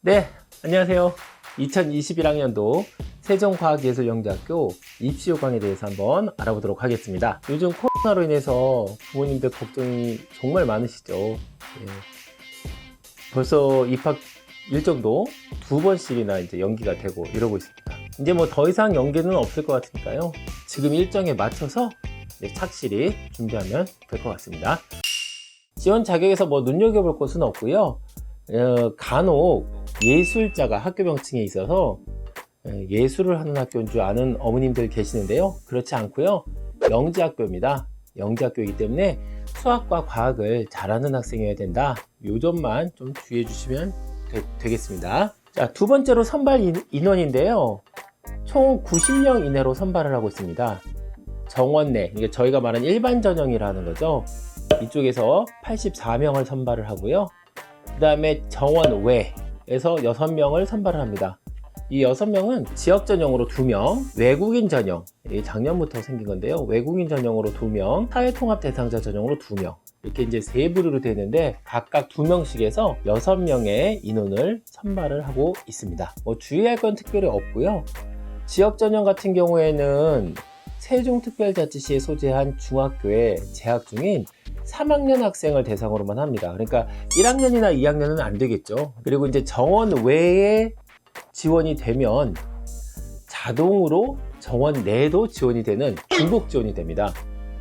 네, 안녕하세요. 2021학년도 세종과학예술영재학교 입시 요강에 대해서 한번 알아보도록 하겠습니다. 요즘 코로나로 인해서 부모님들 걱정이 정말 많으시죠. 벌써 입학 일정도 2번씩이나 이제 연기가 되고 이러고 있습니다. 이제 뭐 더 이상 연기는 없을 것 같으니까요. 지금 일정에 맞춰서 착실히 준비하면 될 것 같습니다. 지원 자격에서 뭐 눈여겨볼 것은 없고요. 간혹 예술자가 학교 명칭에 있어서 예술을 하는 학교인 줄 아는 어머님들 계시는데요. 그렇지 않고요. 영재학교입니다. 영재학교이기 때문에 수학과 과학을 잘하는 학생이어야 된다. 요 점만 좀 주의해 주시면 되겠습니다. 자, 두 번째로 선발 인원인데요. 총 90명 이내로 선발을 하고 있습니다. 정원 내, 이게 저희가 말하는 일반 전형이라는 거죠. 이쪽에서 84명을 선발을 하고요. 그 다음에 정원 외에서 6명을 선발을 합니다. 이 6명은 지역 전형으로 2명, 외국인 전형, 작년부터 생긴 건데요. 외국인 전형으로 2명, 사회통합 대상자 전형으로 2명. 이렇게 이제 세 부류로 되어 있는데 각각 2명씩 해서 6명의 인원을 선발을 하고 있습니다. 뭐 주의할 건 특별히 없고요. 지역 전형 같은 경우에는 세종특별자치시에 소재한 중학교에 재학 중인 3학년 학생을 대상으로만 합니다. 그러니까 1학년이나 2학년은 안 되겠죠. 그리고 이제 정원 외에 지원이 되면 자동으로 정원 내도 지원이 되는 중복 지원이 됩니다.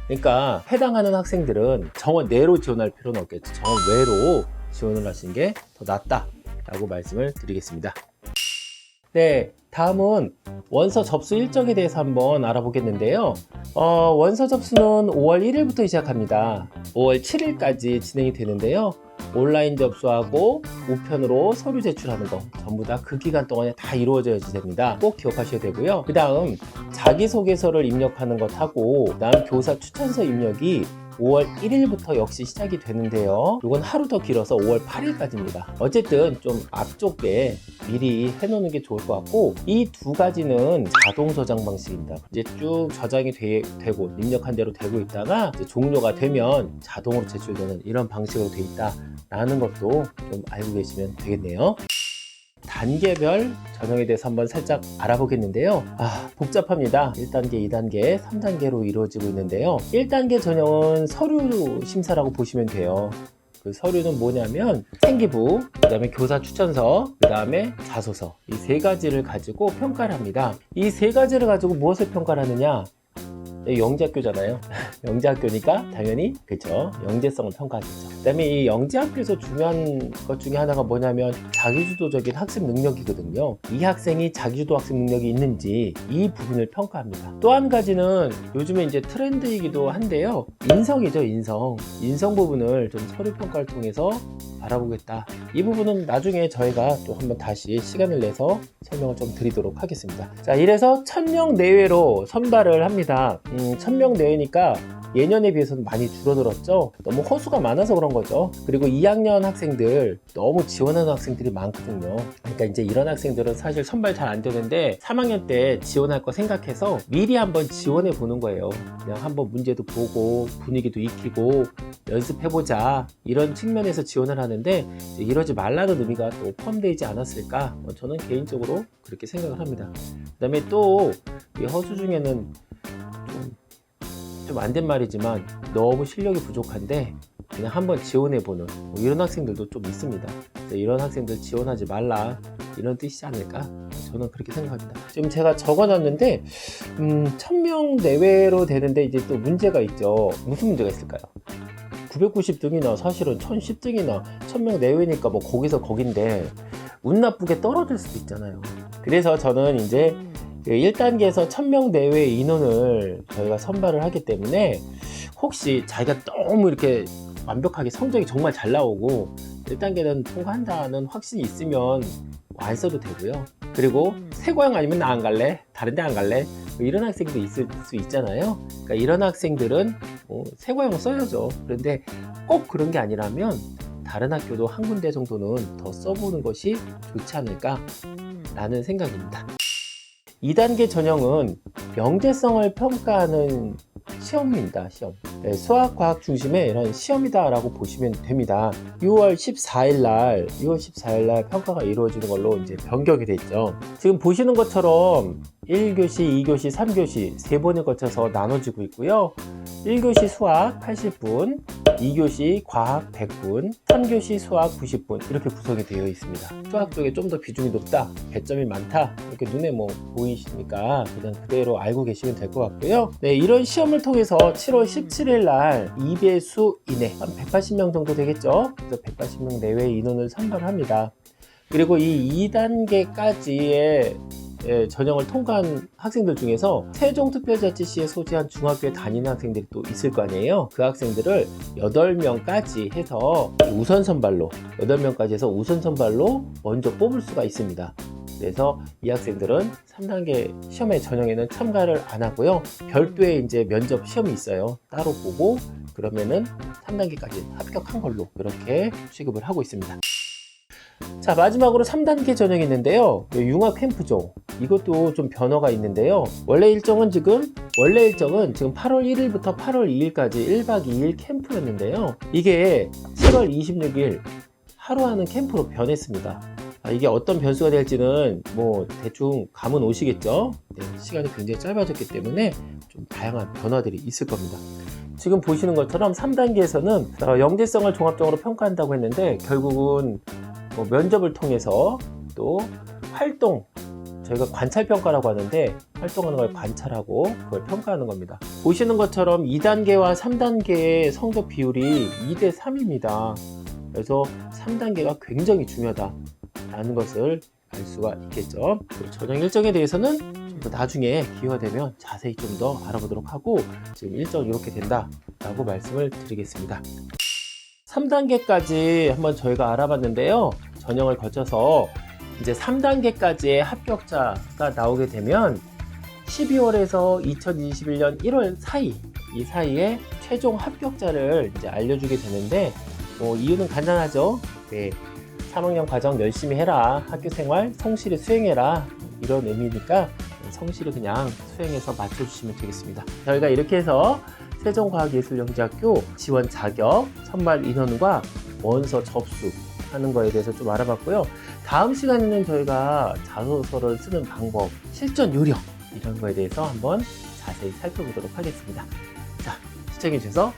그러니까 해당하는 학생들은 정원 내로 지원할 필요는 없겠죠. 정원 외로 지원을 하시는 게 더 낫다라고 말씀을 드리겠습니다. 네, 다음은 원서 접수 일정에 대해서 한번 알아보겠는데요. 원서 접수는 5월 1일부터 시작합니다. 5월 7일까지 진행이 되는데요. 온라인 접수하고 우편으로 서류 제출하는 거 전부 다 그 기간 동안에 다 이루어져야 됩니다. 꼭 기억하셔야 되고요. 그 다음 자기소개서를 입력하는 것하고 그 다음 교사 추천서 입력이 5월 1일부터 역시 시작이 되는데요. 이건 하루 더 길어서 5월 8일까지입니다. 어쨌든 좀 앞쪽에 미리 해놓는 게 좋을 것 같고, 이 두 가지는 자동 저장 방식입니다. 이제 쭉 저장이 되고 입력한 대로 되고 있다가 이제 종료가 되면 자동으로 제출되는 이런 방식으로 돼 있다라는 것도 좀 알고 계시면 되겠네요. 단계별 전형에 대해서 한번 살짝 알아보겠는데요. 복잡합니다. 1단계, 2단계, 3단계로 이루어지고 있는데요. 1단계 전형은 서류 심사라고 보시면 돼요. 그 서류는 뭐냐면 생기부, 그 다음에 교사 추천서, 그 다음에 자소서, 이 세 가지를 가지고 평가를 합니다. 이 세 가지를 가지고 무엇을 평가를 하느냐? 영재학교잖아요. 영재학교니까 당연히 그쵸, 영재성을 평가하겠죠. 그 다음에 이 영재학교에서 중요한 것 중에 하나가 뭐냐면 자기주도적인 학습 능력이거든요. 이 학생이 자기주도 학습 능력이 있는지 이 부분을 평가합니다. 또 한 가지는 요즘에 이제 트렌드이기도 한데요. 인성이죠. 인성 부분을 좀 서류 평가를 통해서 알아보겠다. 이 부분은 나중에 저희가 또 한번 다시 시간을 내서 설명을 좀 드리도록 하겠습니다. 자, 이래서 1000명 내외로 선발을 합니다. 1000명 내외니까 예년에 비해서는 많이 줄어들었죠. 너무 허수가 많아서 그런 거죠. 그리고 2학년 학생들 너무 지원하는 학생들이 많거든요. 그러니까 이제 이런 학생들은 사실 선발 잘 안 되는데 3학년 때 지원할 거 생각해서 미리 한번 지원해 보는 거예요. 그냥 한번 문제도 보고 분위기도 익히고 연습해보자, 이런 측면에서 지원을 하는데 이러지 말라는 의미가 또 포함되어 있지 않았을까, 저는 개인적으로 그렇게 생각을 합니다. 그 다음에 또 이 허수 중에는 좀 안 된 말이지만 너무 실력이 부족한데 그냥 한번 지원해보는 이런 학생들도 좀 있습니다. 이런 학생들 지원하지 말라, 이런 뜻이지 않을까, 저는 그렇게 생각합니다. 지금 제가 적어놨는데 1000명 내외로 되는데 이제 또 문제가 있죠. 무슨 문제가 있을까요? 990등이나 사실은 1010등이나 1000명 내외니까 뭐 거기서 거긴데 운 나쁘게 떨어질 수도 있잖아요. 그래서 저는 이제 1단계에서 1000명 내외 인원을 저희가 선발을 하기 때문에 혹시 자기가 너무 이렇게 완벽하게 성적이 정말 잘 나오고 1단계는 통과한다는 확신이 있으면 안 써도 되고요. 그리고 새고향 아니면 나 안 갈래? 다른 데 안 갈래? 이런 학생도 있을 수 있잖아요. 그러니까 이런 학생들은 새고향을 써야죠. 그런데 꼭 그런 게 아니라면 다른 학교도 한 군데 정도는 더 써보는 것이 좋지 않을까 라는 생각입니다. 2단계 전형은 영재성을 평가하는 시험입니다. 시험. 수학과학 중심의 이런 시험이다라고 보시면 됩니다. 6월 14일 날 평가가 이루어지는 걸로 이제 변경이 됐죠. 지금 보시는 것처럼 1교시, 2교시, 3교시 3번에 거쳐서 나눠지고 있고요. 1교시 수학 80분, 2교시 과학 100분, 3교시 수학 90분 이렇게 구성이 되어 있습니다. 수학 쪽에 좀 더 비중이 높다, 배점이 많다 이렇게 눈에 보이시니까 그냥 그대로 알고 계시면 될 것 같고요. 네, 이런 시험을 통해서 7월 17일 날 2배수 이내 한 180명 정도 되겠죠. 그래서 180명 내외의 인원을 선발합니다. 그리고 이 2단계까지의 전형을 통과한 학생들 중에서 세종특별자치시에 소재한 중학교에 다니는 학생들이 또 있을 거 아니에요. 그 학생들을 8명까지 해서 우선 선발로 8명까지 해서 우선 선발로 먼저 뽑을 수가 있습니다. 그래서 이 학생들은 3단계 시험의 전형에는 참가를 안 하고요. 별도의 이제 면접 시험이 있어요. 따로 보고 그러면은 3단계까지 합격한 걸로 그렇게 취급을 하고 있습니다. 자, 마지막으로 3단계 전형이 있는데요. 융합 캠프죠. 이것도 좀 변화가 있는데요. 원래 일정은 지금 8월 1일부터 8월 2일까지 1박 2일 캠프였는데요. 이게 7월 26일 하루 하는 캠프로 변했습니다. 이게 어떤 변수가 될지는 대충 감은 오시겠죠. 네, 시간이 굉장히 짧아졌기 때문에 좀 다양한 변화들이 있을 겁니다. 지금 보시는 것처럼 3단계에서는 영재성을 종합적으로 평가한다고 했는데 결국은 면접을 통해서 또 활동, 저희가 관찰평가라고 하는데 활동하는 걸 관찰하고 그걸 평가하는 겁니다. 보시는 것처럼 2단계와 3단계의 성적 비율이 2대 3입니다. 그래서 3단계가 굉장히 중요하다라는 것을 알 수가 있겠죠. 전형 일정에 대해서는 좀 더 나중에 기회가 되면 자세히 좀 더 알아보도록 하고 지금 일정이 이렇게 된다라고 말씀을 드리겠습니다. 3단계까지 한번 저희가 알아봤는데요. 전형을 거쳐서 이제 3단계까지의 합격자가 나오게 되면 12월에서 2021년 1월 사이, 이 사이에 최종 합격자를 이제 알려주게 되는데 이유는 간단하죠. 네, 3학년 과정 열심히 해라, 학교생활 성실히 수행해라 이런 의미니까 성실히 그냥 수행해서 맞춰주시면 되겠습니다. 저희가 이렇게 해서 세종과학예술영재학교 지원 자격, 선발 인원과 원서 접수하는 거에 대해서 좀 알아봤고요. 다음 시간에는 저희가 자소서를 쓰는 방법, 실전 요령 이런 거에 대해서 한번 자세히 살펴보도록 하겠습니다. 자, 시청해주셔서